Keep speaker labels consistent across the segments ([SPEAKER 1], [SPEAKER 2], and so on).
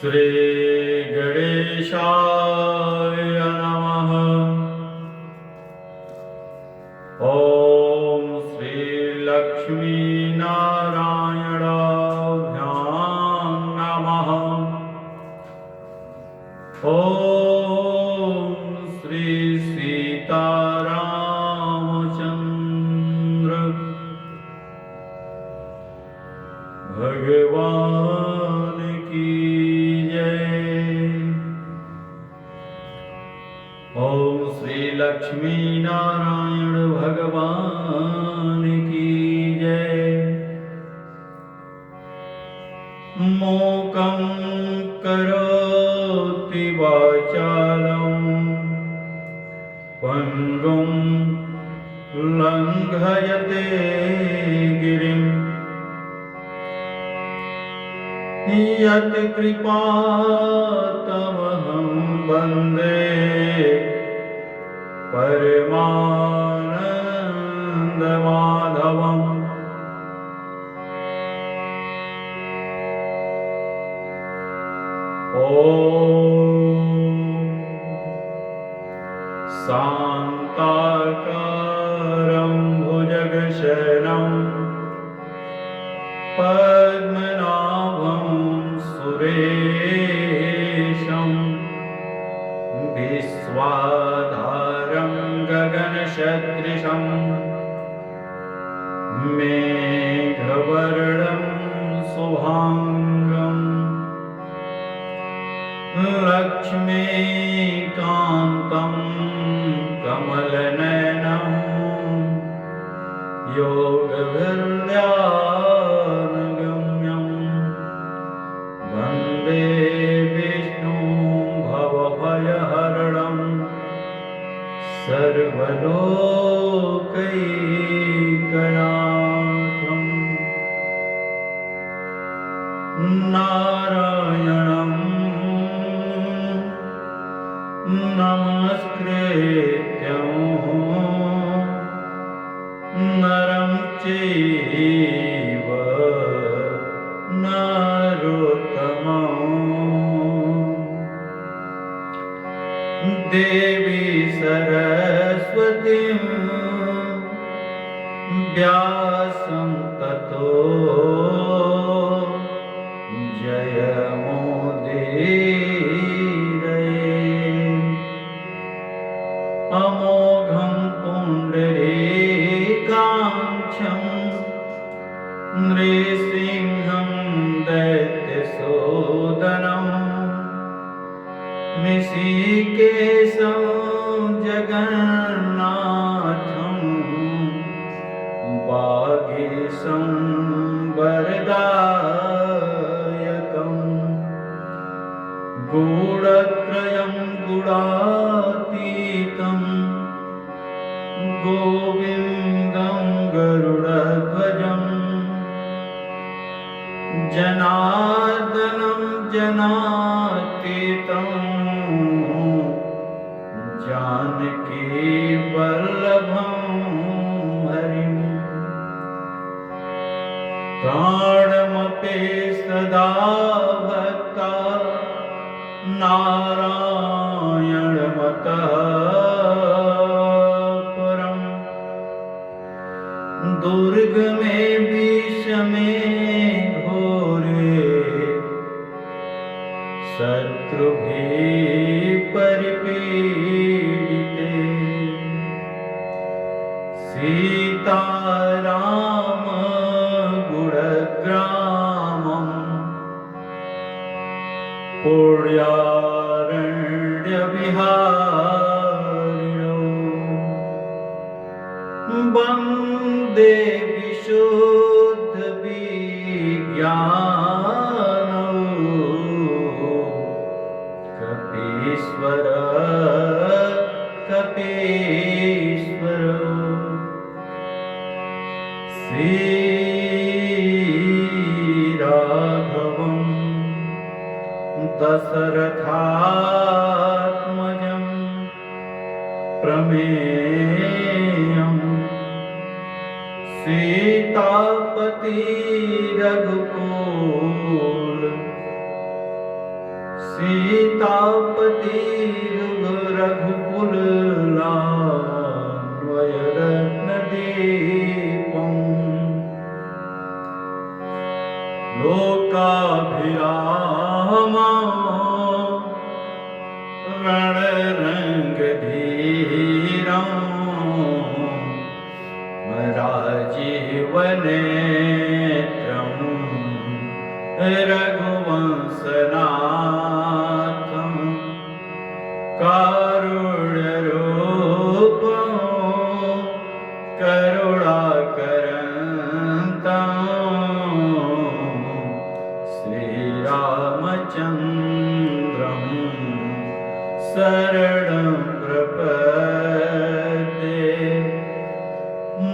[SPEAKER 1] श्री गणेशाय नमः। ओम श्री लक्ष्मी नारायणाभ्यां नमः। ओम श्री सीतारामचंद्र भगवान की जय। ओम श्री लक्ष्मी नारायण भगवान की जय। मूकं करोति वाचालं पंगुं लंघयते गिरिं यत्कृपातमहं वन्दे परमानन्दमाधवम्। शान्ताकारं भुजगशयनं पद्मनाभं सुरेशं विश्वाधारं गगनसदृशं मेघवर्णं शुभांगं लक्ष्मीकान्तं कमलनयनं योगविद्यानगम्यं वन्दे विष्णुं भवभयहरणं सर्वलोकैकनाथं नारायणं नमस्कृत्यं नरं चैव नरोत्तमं देवी सरस्वतीं व्यासं ततो जयमुदीरये। अमोघं पुण्डरीकाक्षं नृसिंहं दैत्यसूदनं ऋषिकेशं जगन्नाथं वागीशं वरदायकं गूढत्रयं गुणातीतं गोविन्दं गरुडध्वजं जनार्दनं जनातीतं जानकीवल्लभं हरिं प्राणमपि सदा भक्ता नारायणमतः परम् दुर्गमे विषमे घोरे शत्रुभिः परिपीडिते सीताराम गुणग्रामम् पुण्यारण्यविहारिणो वन्दे विशुद्धविज्ञानौ कपीश्वर कपीश्वरो श्रीराघवं दशरथात्मजं प्रमेयं सीतापति रघुकुल लोकाभिरामा रणरङ्गधीरं राजीवनेत्रं रघुवंशनाथं कारुण्यरूपं करुणाकरन्तं श्रीरामचन्द्रं शरणं प्रपद्ये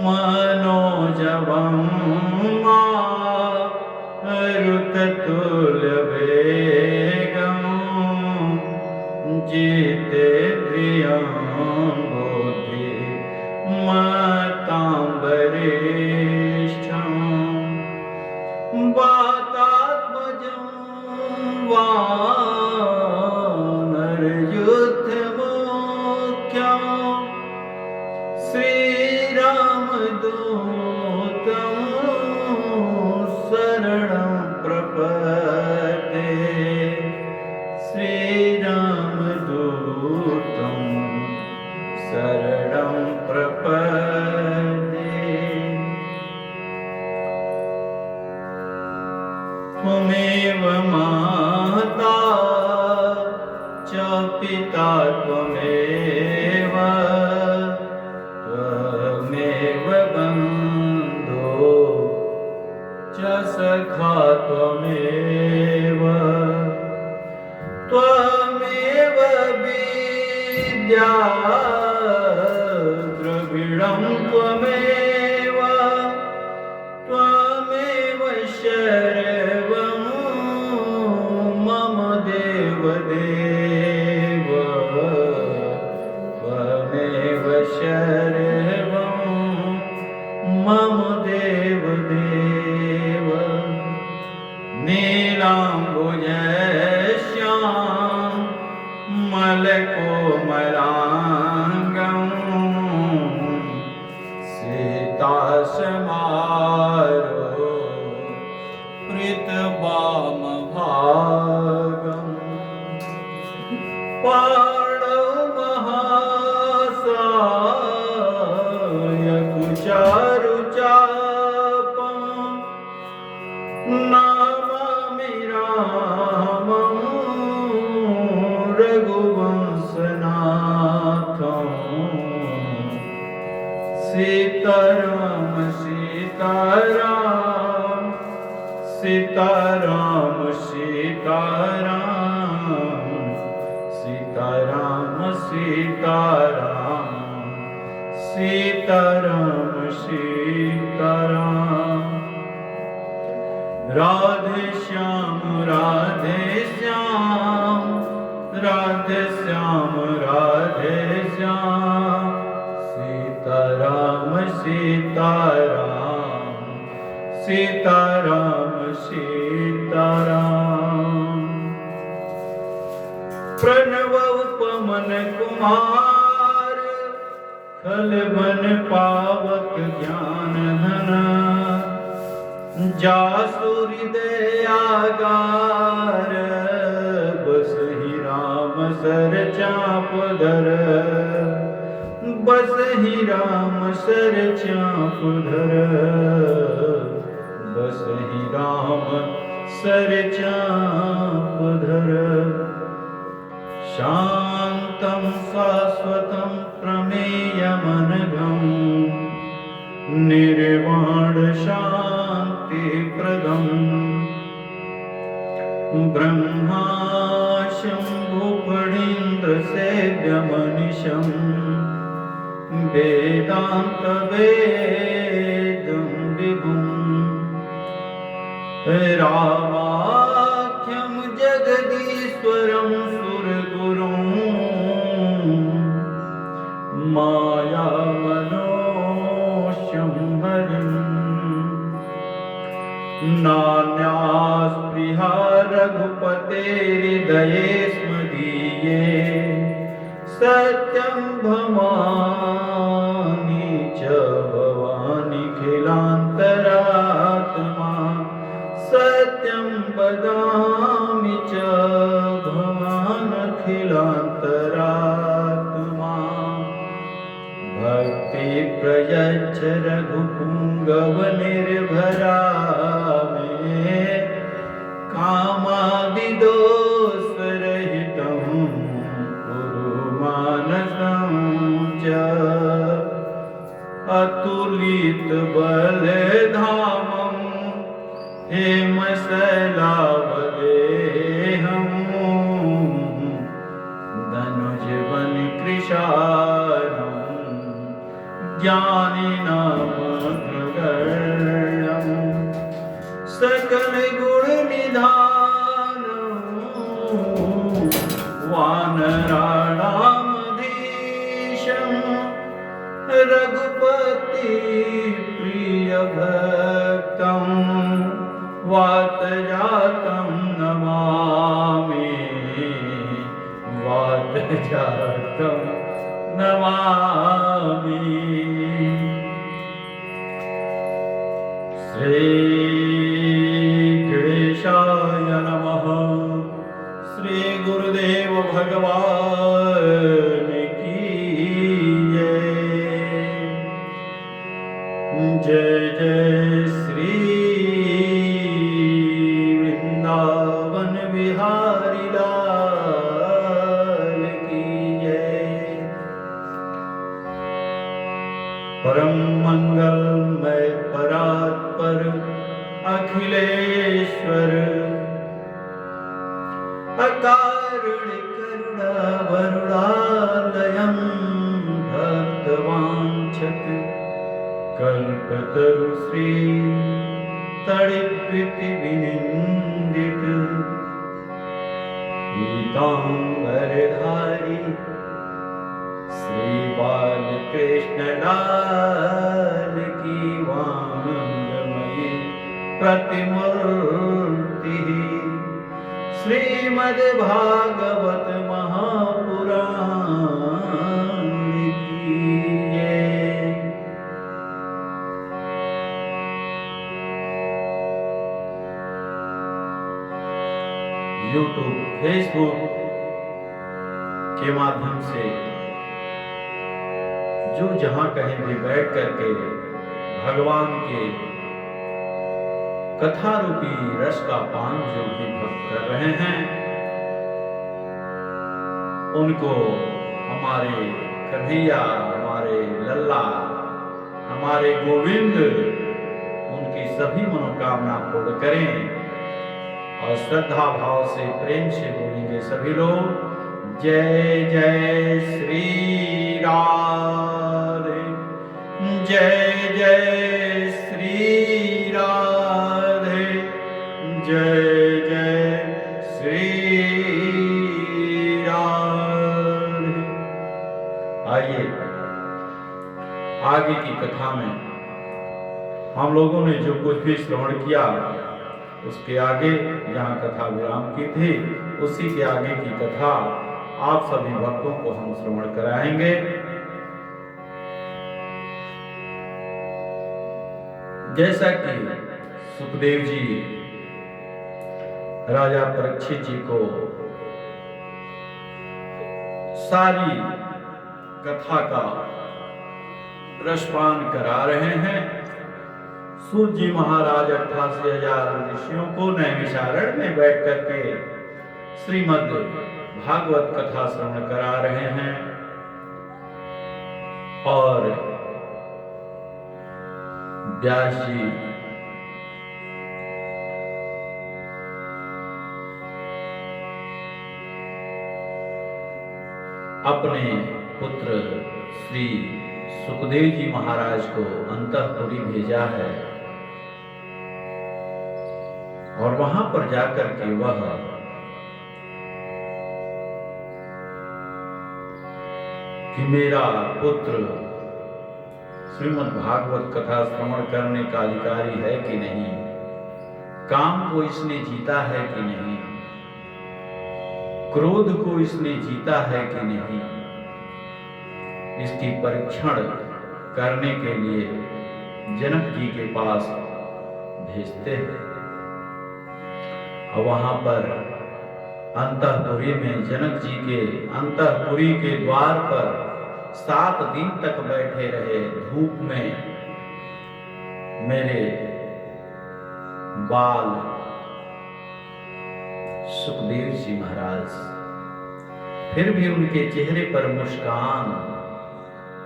[SPEAKER 1] मनोजवं मारुततुल्यवेगं जितेन्द्रियं बुद्धिमतां वरिष्ठं वातात्मजं वानरयुद्धमुख्यं श्रीरामदूतं शरणं प्रपद्ये श्रीरामदूतं शरणं प्रपद्ये त्वमेव माता च पिता त्वमेव त्वमेव बन्धो च सखा त्वमेव त्वमेव विद्या द्रविणं त्वमेव त्वमेव शर्वं मम देवदेव त्वमेव शर्वं मम देवदेव नीलाम्बुजश्यां मलकोमलाङ्गं सीतासमारो प्रीतवामभागम् पाणवमहासायकुचारुचापं नमामि रामं रघुवंशनाथं सीताराम सीताराम सीताराम सीताराम सीताराम सीताराम सीताराम सीताराम राधे श्याम राधे श्याम राधे श्याम राधे श्याम सीताराम सीताराम सीताराम सीताराम प्रणव उपमन कुमार खलबन पावक ज्ञान धन जासु हृदयागार बसहि राम सर चाप धर बसहि राम सर चाप धर बसहि राम सर चाप धर शान्तं शाश्वतं प्रमेयमनघं निर्वाण शान्तिप्रदम् ब्रह्मा शम्भुफणीन्द्रसेव्यमनिशं वेदान्तवेदं विभुम् रामाख्यं जगदीश्वरं सुरगुरुं मायामनोष्यं हरिम् नान्यास्पृहा रघुपतेर्हृदये स्मदीये सत्यं भवानि च भवानि खिलान्तरात्मा सत्य सत्यं वदामि च भवानखिलान्तरात्मा भक्ति प्रयच्छ रघुपुङ्गवनिर्भरा मे कामादिदोषरहितं कुरु मानसं च अतुलितबलधामं हेमशैलावदेहं धनुजवनकृशानं ज्ञानिनामग्रगण्यं सकलगुणनिधानं वानराणामधीशं रघुपति प्रियभक्तं वातजातं नमामि वातजातं नमामि। श्री गणेशाय नमः। श्री गुरुदेव भगवान की जय। जय श्री वृंदावन बिहारी लाल की जय। परम मंगलमय परात्पर अखिलेश्वर अकारण करुणावरुणालयं भक्तवाञ्छत कल्पतरुश्री तडिद्वितिविनिन्दित पीताम्बरधारी श्रीबालकृष्णलाल की वाङ्मयी प्रतिमूर्ति श्रीमद्भागवत महापुराण की जय। यूट्यूब, फेसबुक के माध्यम से जो जहां कहीं भी बैठ करके भगवान के कथा रूपी रस का पान जो भी भक्त कर रहे हैं, उनको हमारे कन्हैया, हमारे लल्ला, हमारे गोविंद उनकी सभी मनोकामना पूर्ण करें। और श्रद्धा भाव से प्रेम से बोलेंगे सभी लोग जय जय श्री राधे, जय जय श्री राधे, जय जय श्री राधे। आइए आगे की कथा में हम लोगों ने जो कुछ भी श्रवण किया, उसके आगे जहाँ कथा विराम की थी, उसी के आगे की कथा आप सभी भक्तों को हम श्रवण कराएंगे। जैसा कि सुखदेव जी राजा परीक्षित जी को सारी कथा का रसपान करा रहे हैं, सूत जी महाराज 88,000 ऋषियों को नैमिषारण्य में बैठ करके श्रीमद् भागवत कथा श्रवण करा रहे हैं। और व्यास जी अपने पुत्र श्री सुखदेव जी महाराज को अंतःपुरी भेजा है और वहां पर जाकर के वह कि मेरा पुत्र श्रीमद् भागवत कथा श्रवण करने का अधिकारी है कि नहीं, काम को इसने जीता है कि नहीं, क्रोध को इसने जीता है कि नहीं, इसकी परीक्षण करने के लिए जनक जी के पास भेजते हैं। और वहां पर अंतःपुरी में जनक जी के अंतःपुरी के द्वार पर 7 दिन तक बैठे रहे धूप में। मेरे बाल सुखदेव जी महाराज, फिर भी उनके चेहरे पर मुस्कान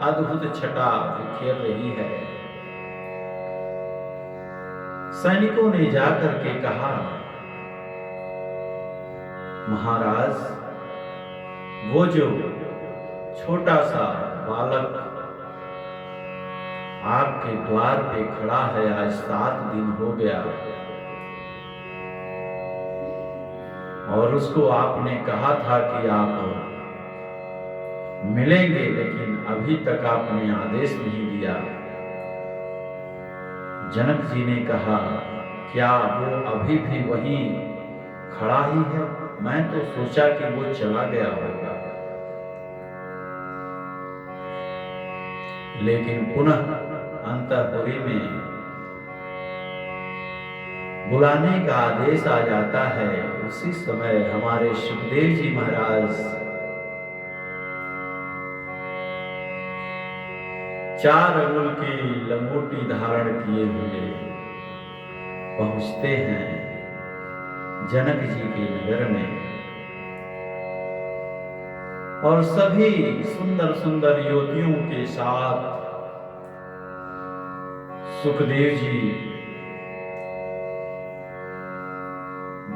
[SPEAKER 1] अद्भुत छटा बिखेर रही है। सैनिकों ने जाकर के कहा, महाराज, वो जो छोटा सा बालक आपके द्वार पे खड़ा है, आज 7 दिन हो गया और उसको आपने कहा था कि आप मिलेंगे, लेकिन अभी तक आपने आदेश नहीं दिया। जनक जी ने कहा, क्या वो अभी भी वहीं खड़ा ही है? मैं तो सोचा कि वो चला गया होगा। लेकिन पुनः अंतःपुरी में बुलाने का आदेश आ जाता है। उसी समय हमारे सुखदेव जी महाराज 4 अंगुल की लंगोटी धारण किए हुए पहुंचते हैं जनक जी के नगर में, और सभी सुंदर सुंदर युवतियों के साथ सुखदेव जी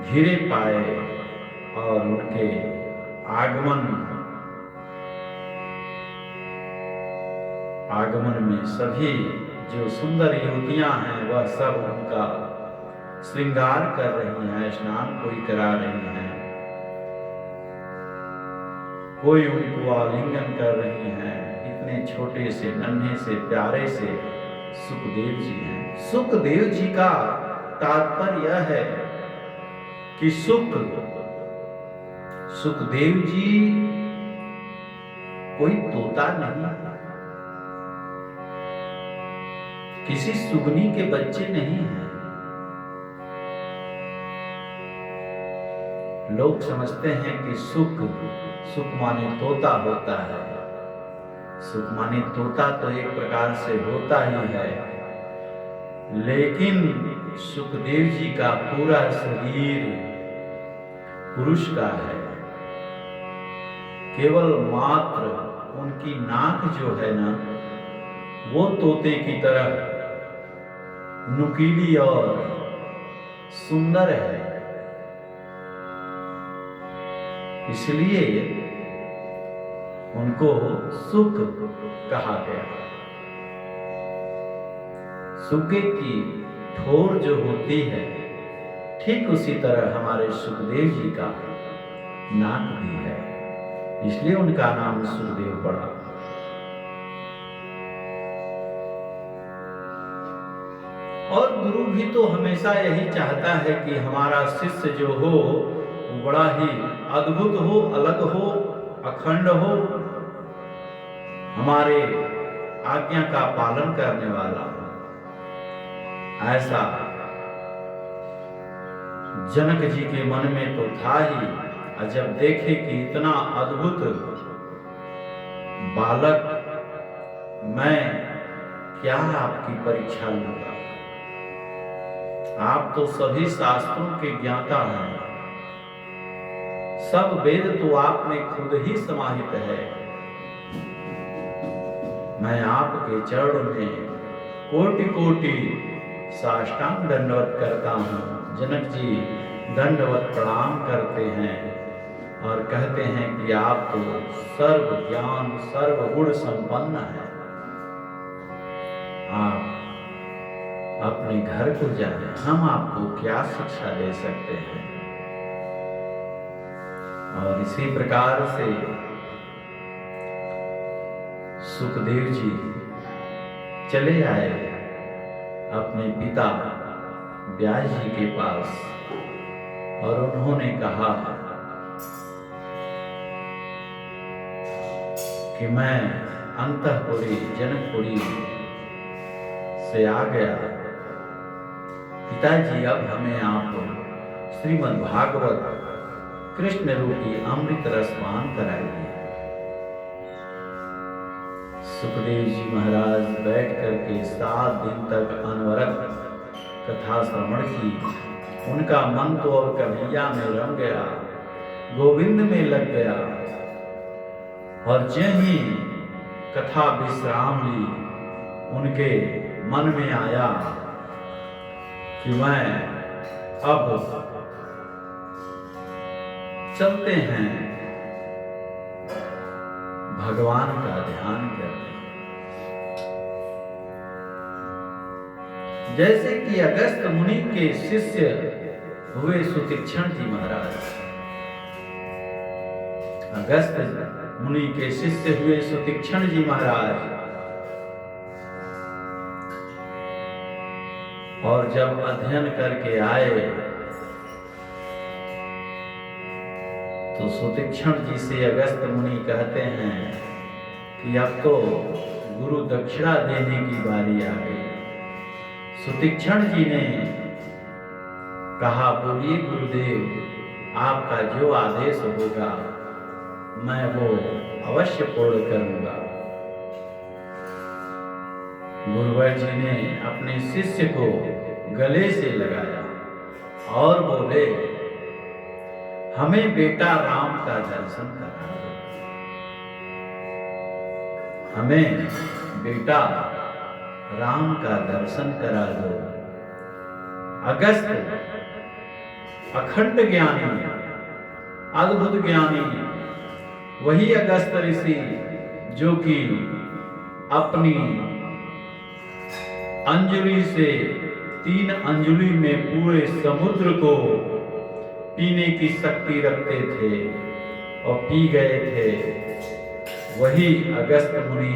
[SPEAKER 1] घिरे पाए और उनके आगमन में सभी जो सुंदर युवतियां हैं वह सब उनका श्रृंगार कर रही हैं, स्नान कोई करा रही हैं, कोई उनको आलिंगन कर रही हैं। इतने छोटे से नन्हे से प्यारे से सुखदेव जी हैं। सुखदेव जी का तात्पर्य यह है कि सुखदेव जी कोई तोता नहीं, किसी सुगनी के बच्चे नहीं हैं। लोग समझते हैं कि सुख माने तोता होता है। सुख माने तोता तो एक प्रकार से होता ही है, लेकिन सुखदेव जी का पूरा शरीर पुरुष का है। केवल मात्र उनकी नाक जो है ना, वो तोते की तरह नुकीली और सुंदर है, इसलिए उनको सुख कहा गया। सुगे की ठोर जो होती है, ठीक उसी तरह हमारे सुखदेव जी का नाक भी है, इसलिए उनका नाम सुखदेव पड़ा। और गुरु भी तो हमेशा यही चाहता है कि हमारा शिष्य जो हो वो बड़ा ही अद्भुत हो, अलग हो, अखंड हो, हमारे आज्ञा का पालन करने वाला हो। ऐसा जनक जी के मन में तो था ही, और जब देखे कि इतना अद्भुत बालक, मैं क्या आपकी परीक्षा लूंगा? आप तो सभी शास्त्रों के ज्ञाता हैं, सब वेद तो आप में खुद ही समाहित है। मैं आपके चरणों में कोटि कोटि साष्टांग दंडवत करता हूँ। जनक जी दंडवत प्रणाम करते हैं और कहते हैं कि आप तो सर्व ज्ञान सर्व गुण संपन्न हैं, आप अपने घर को जाए, हम आपको क्या शिक्षा दे सकते हैं। और इसी प्रकार से सुखदेव जी चले आए अपने पिता व्यास जी के पास, और उन्होंने कहा कि मैं अंतःपुरी जनकपुरी से आ गया, पिताजी अब हमें आप श्रीमद् भागवत कृष्ण रूपी अमृत रस पान कराइए। सुखदेव जी महाराज बैठ करके 7 दिन तक अनवरत कथा श्रवण की। उनका मन तो और कन्हैया में रम गया, गोविंद में लग गया। और ज्यों ही कथा विश्राम ली, उनके मन में आया कि मैं अब चलते हैं भगवान का ध्यान करने। जैसे कि अगस्त मुनि के शिष्य हुए सुतीक्ष्ण जी महाराज, अगस्त मुनि के शिष्य हुए सुतीक्ष्ण जी महाराज, और जब अध्ययन करके आए तो सुतीक्ष्ण जी से अगस्त मुनि कहते हैं कि अब तो गुरु दक्षिणा देने की बारी आ गई। सुतीक्ष्ण जी ने कहा, बोलिए गुरुदेव, आपका जो आदेश होगा मैं वो अवश्य पूर्ण करूंगा। गुरुवर जी ने अपने शिष्य को गले से लगाया और बोले, हमें बेटा राम का दर्शन करा दो, हमें बेटा राम का दर्शन करा दो। अगस्त अखंड ज्ञानी, अद्भुत ज्ञानी, वही अगस्त ऋषि जो कि अपनी अंजलि से 3 अंजलि में पूरे समुद्र को पीने की शक्ति रखते थे और पी गए थे, वही अगस्त मुनि